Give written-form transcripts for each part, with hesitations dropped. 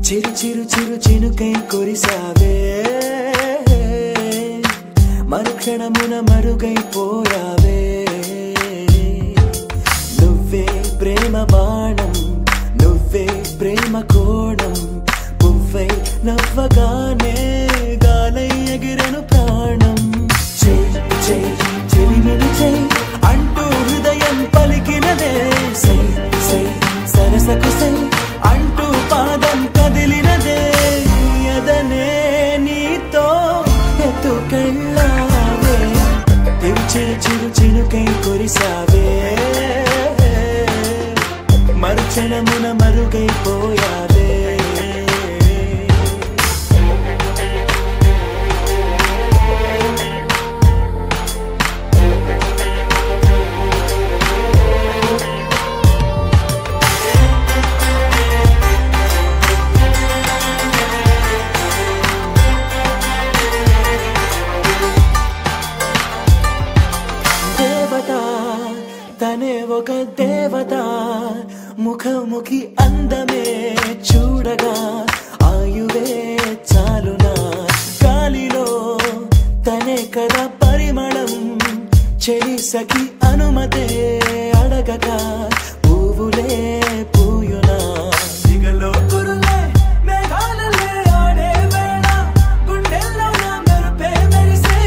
చిరు చిరు చిరు చినుకై కురిసావే మరుక్షణమున మరుగైపోయావే నువ్వే ప్రేమ బాణం నువ్వే ప్రేమ కోణం పువ్వై నవ్వగానే గాలై ఎగిరెను ప్రాణం చెయ్ చెయ్ చెలిమిని చెయ్ అంటూ హృదయం పలికినదే సై సై సరసకు సై అంటూ పాదం కదిలినదే ఎదనే నీతో ఎత్తుకెళ్ళావే చిరు చిరు చినుకై కురిసావే మరుక్షణమున మరుగైపోయావే తనే ఒక దేవత ముఖముఖి అందమే చూడగా ఆయువే చాలునా గాలిలో తనే కదా పరిమళం చెలి సఖి అనుమతే అడగక పువ్వులే పూయునా దిగలో గురులే మేఘాలలే ఆడే వేళ గుండెల్లో నా మెరుపే మెరిసే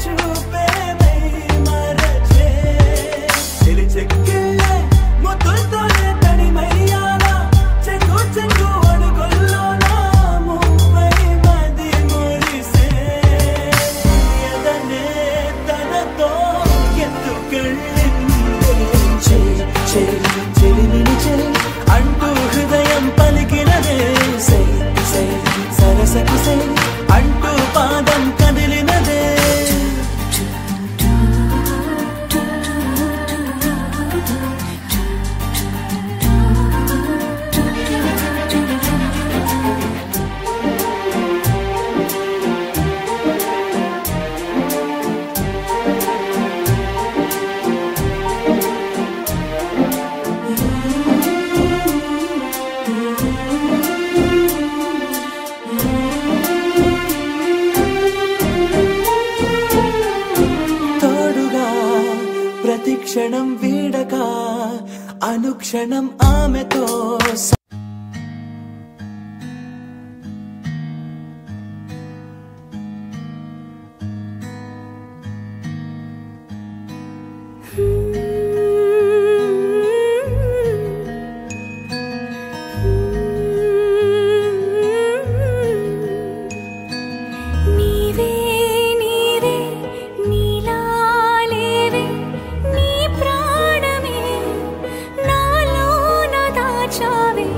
చూపే మై మరచే చెక్కిళ్ళే ముద్దులతోనే తడిమయ్యాలా చెంగు చెంగు అడుగుల్లోనా ముప్పై మది మురిసే ఎదనే తనతో ఎత్తుకెళ్ళిందే చెయ్ చెయ్ చెలిమిని చెయ్ అంటూ హృదయం పలికినదే సై సై సరసకు సై అంటూ పాదం కదిలినదే ప్రతిక్షణం వీడక అనుక్షణం ఆమెతో చావే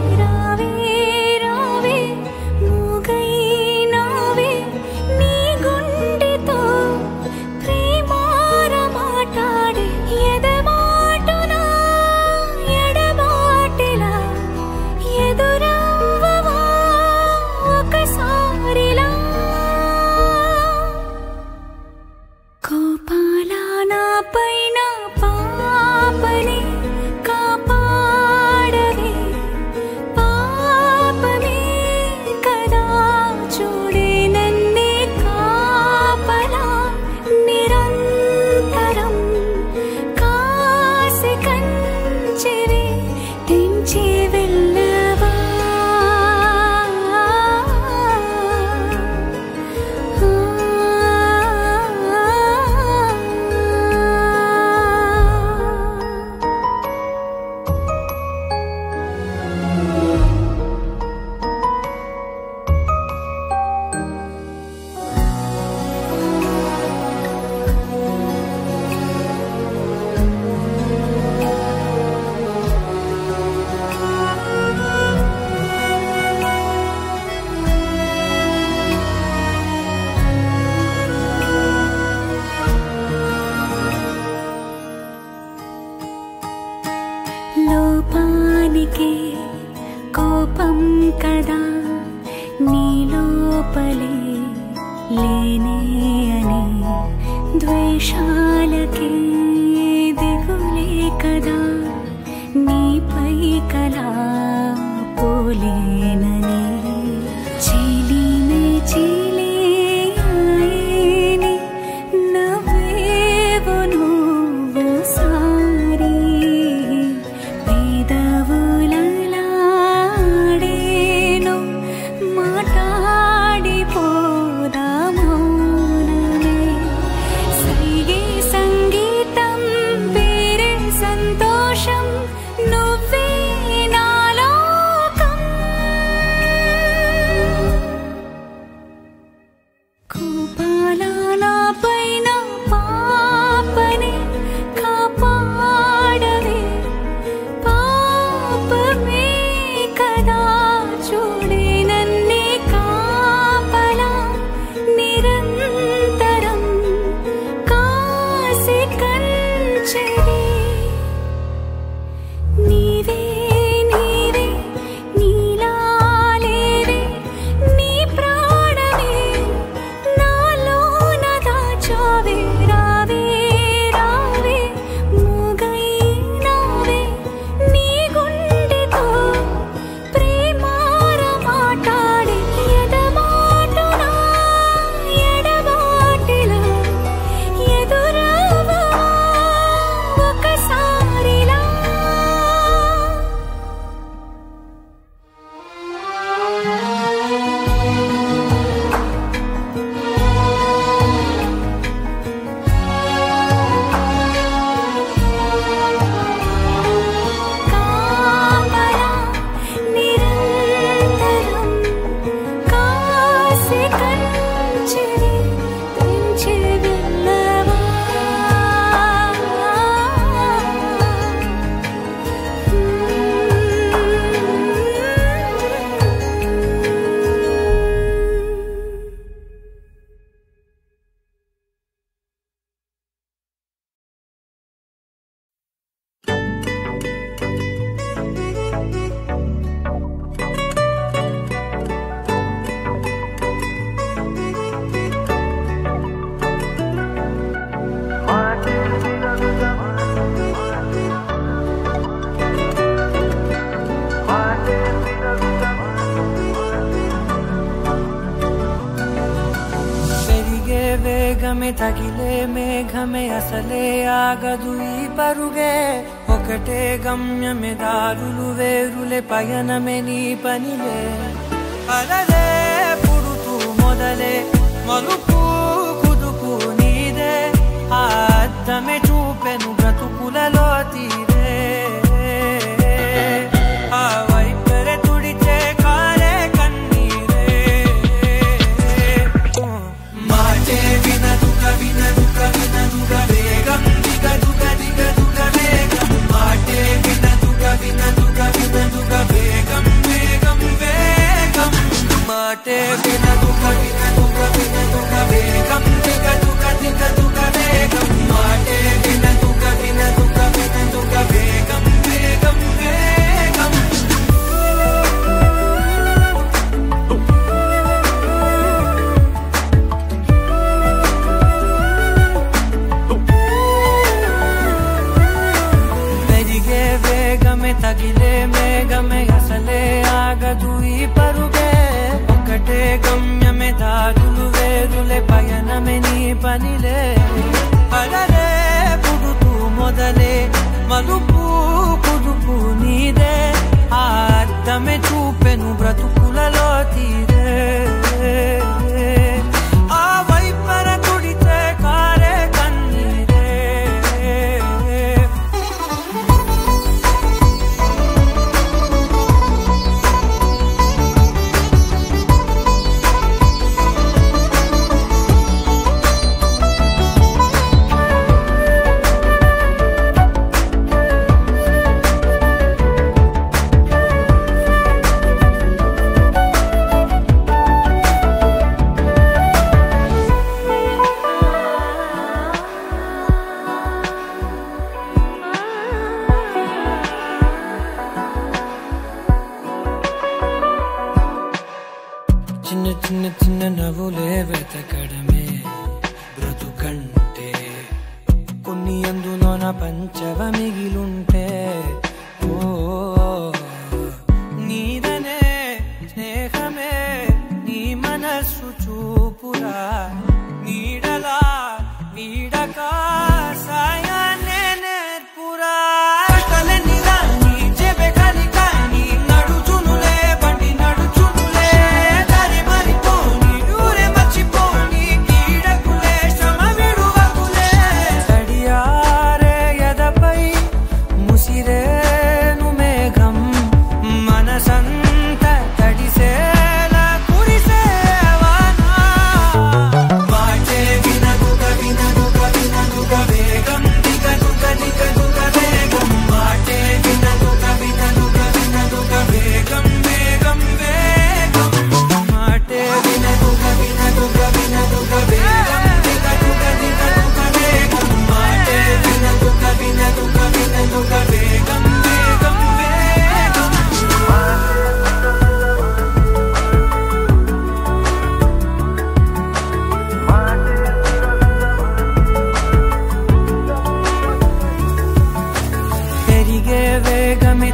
కోపానికే కోపం కదా నీలోపలే లేనే అని ద్వేషాలకే దిగులే కదా నీపై కలా పోలేనని చీలినే చీలే ఆయని నవ్వేవు నువ్వు సారి పెదవులలాడేను మాట్లాడిపోదా మౌనమే సైగే సంగీతం పేరే సంతోషం నువ్వే నాలోకం కోపాల నాపైన పాపనే కాపాడవే పాపమే కదా చూడే నన్నే కాపలా నిరంతరం కాసి కంచెరే నీవే నీవే నీలాలేవే నీ ప్రాణమే నాలోన దాచావే రావే రావే మూగైనావే నీ గుండెతో ప్రేమార మాట్లాడే ఎడబాటునా ఎడబాటిలా ఎదురవా ఒకసారిలా కాపలా నిరంతరం కాసి కంచెరే పెంచి వెళ్ళవా పెరిగే వేగమే తగిలే మేఘమే అసలే ఆగదు ఈ పరుగే ఒకటే గమ్యమే దారులు వేరులే పయనమే నీ పనిలే అలలే పుడుతూ మొదలే మలుపు కుదుపు నీదే ఆ అద్దమే చూపెను బ్రతుకులలో తీరే ఆ వైపరే తుడిచే కారే కన్నీరే మాటే వినదుగ వినదుగ వినదుగ వేగం దిగదుగ దిగదుగ వేగం మాటే వినదుగ వినదుగ వినదుగ వేగం వేగం వేగం మాటే వినదుగ వినదుగ వినదుగ వేగం దిగదుగ దిగదుగ వేగం మాటే వినదుగ వినదుగ వినదుగ వేగం వేగం వేగం పెరిగే వేగమే తగిలే మేఘమే అసలే ఆగదు ఈ పరుగే ఒకటే గమ్యమే దారులు వేరులే పయనమే నీ పనిలే అలలే పుడుతూ మొదలే మలుపు కుదుపు నీదే ఆ అద్దమే చూపెను బ్రతుకులలో తీరే ఆ వైపర తుడిచే కారే కన్నీరే చిన్న చిన్న చిన్న నవ్వులే వెతకడమే బ్రతుకంటే కొన్ని అందులోన పంచవ మిగిలుంటే ఓ నీదనే స్నేహమే నీ మనస్సు చూపురా నీడలా వీడక సాయాన్నే నేర్పురా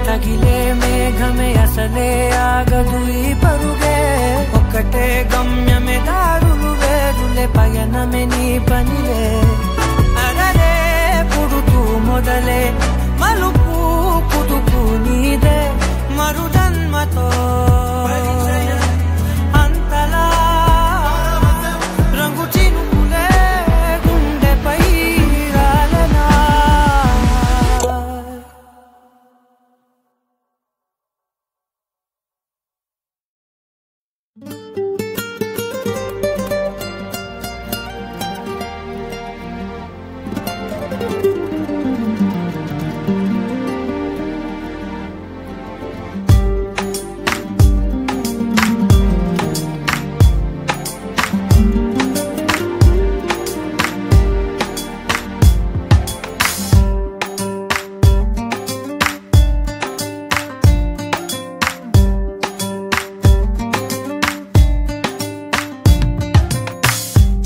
తగిలే మేఘమే అసలే ఆగదు ఈ పరుగే ఒక్కటే గమ్యమే దారులు వేరులే పయనమే నీ పనిలే అరరే పుడుతూ మొదలే మలుపు పుదుపు నీదే మరు జన్మతో అంతలా రంగు చినుకులే గుండెపై రాలనా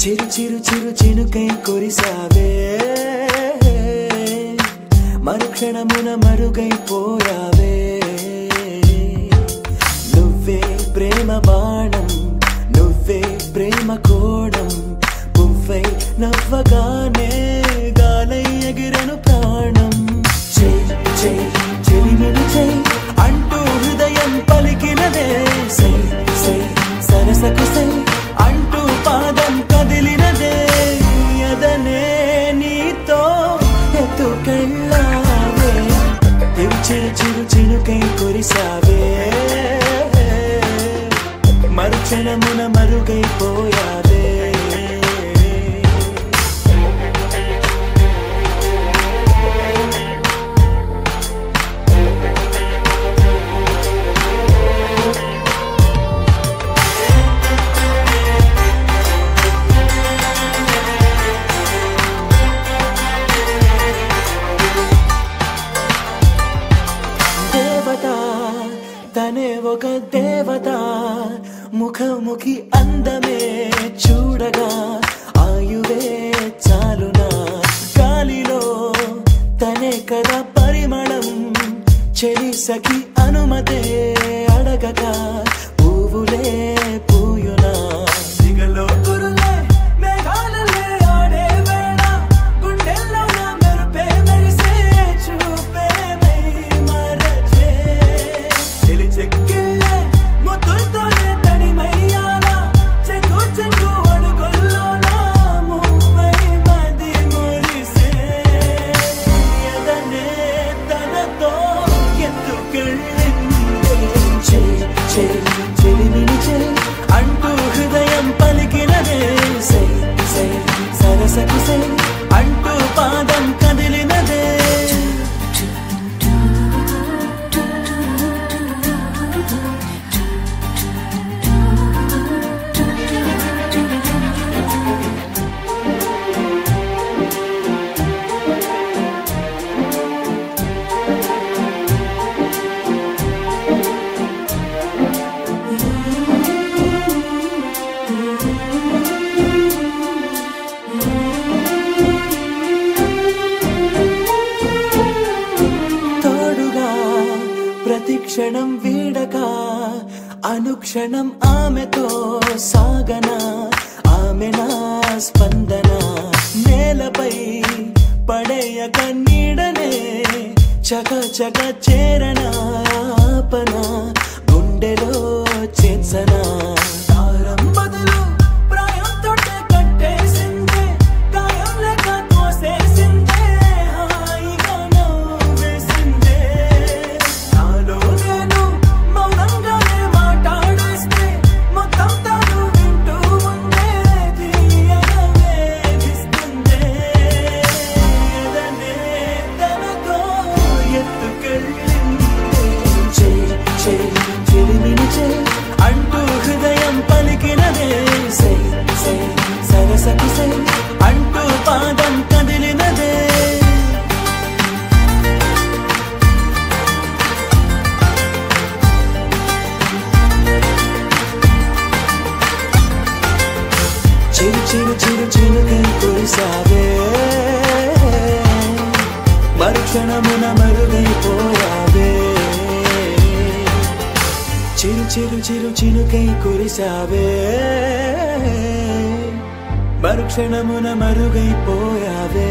చిరు చిరు చిరు చినుకై కురిసావే మరుక్షణమున మరుగైపోయావే నువ్వే ప్రేమ బాణం నువ్వే ప్రేమ కోణం పువ్వై నవ్వగానే గాలై ఎగిరెను ప్రాణం చెలిమిని చెయ్ అంటూ హృదయం పలికినదే సై సై సరసకు సై అంటూ పాదం కదిలినదే అదనే నీతో ఎత్తుకెళ్ళావే చిరు చిరు చినుకై కురిసావే మరుక్షణమున మరుగైపోయావే తనే ఒక దేవత ముఖముఖి అందమే చూడగా ఆయువే చాలునా గాలిలో తనే కదా పరిమళం చెలి సఖి అనుమతే అడగక పువ్వులే పూయునా దిగలో గురులే మేఘాలలే ఆడే వేళ గుండెల్లో నా మెరుపే మెరిసే చూపే మై మరచే చెక్కిళ్ళే ముద్దులతోనే తడిమయ్యాలా చెంగు చెంగు అడుగుల్లోనా ముప్పై మది మురిసే ఎదనే తనతో ఎత్తుకెళ్ళిందే చెలిమిని చెలి అంటూ హృదయం పలికినదే సై సై సరసకు సై అంటూ పాదం కదిలినదే ప్రతి క్షణం వీడక అనుక్షణం ఆమెతో సాగన ఆమె నా స్పందన నేలపై పడేయక నీడనే చక చక చేరన ఆపన గుండెలో చేర్చన తారం బదులు ప్రాయంతో కట్టేసిందే గాయం లేక తోసేసిందే హాయిగా నవ్వేసిందే నాలో నేను మౌనంగానే మాట్లాడేస్తే మొత్తం తాను వింటూ ఉండే తీయగా వేధిస్తుందే ఎదనే తనతో ఎత్తుకెళ్ళిందే చెలిమిని అంటూ హృదయం పలికినదే సై సై సరసకు సై అంటూ పాదం కదిలినదే చిరు చిరు చిరు చిరుకై కురిసావే మరుక్షణమున మరుగైపోయావే చిరు చిరు చిరు చినుకై కురిసావే మరుక్షణమున మరుగైపోయావే